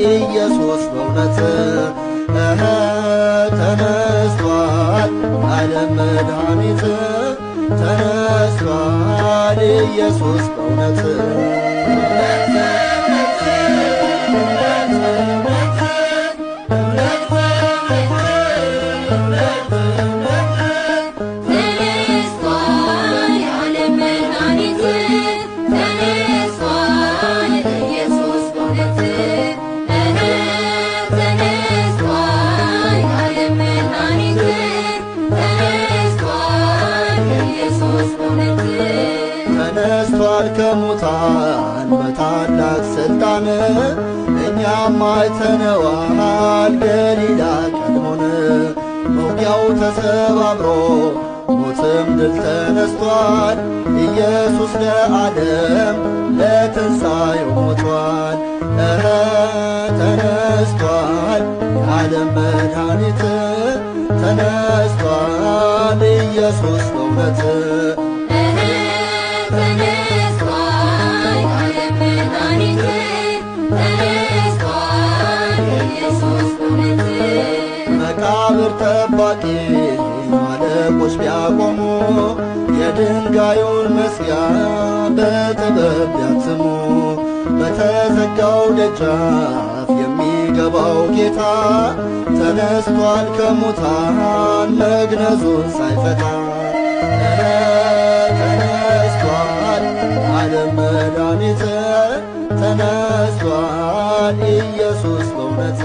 ኢየሱስ በእውነት ተነስቷል ዓለም መድኃኒት ተነስቷል ኢየሱስ በእውነት ተነስቷል ከሙታን በታላቅ ሥልጣን እኛም አይተነዋል ገሊላ ቀድሞን መውጊያው ተሰባብሮ ሞትም ድል ተነስቷል ኢየሱስ ለዓለም ለትንሣኤው ሞቷል ተነስቷል የዓለም መድኃኒት ተነስቷል ኢየሱስ በእውነት መቃብር ጠባቂ አለቆች ቢያቆሙ የድንጋዩን መዝጊያ በጥበብ ቢያትሙ በተዘጋው ደጃፍ የሚገባው ጌታ ተነስቷል ከሙታን መግነዙን ሳይፈታ ተነስቷል ዓለም መድኃኒት ተነስቷል ኢየሱስ በእውነት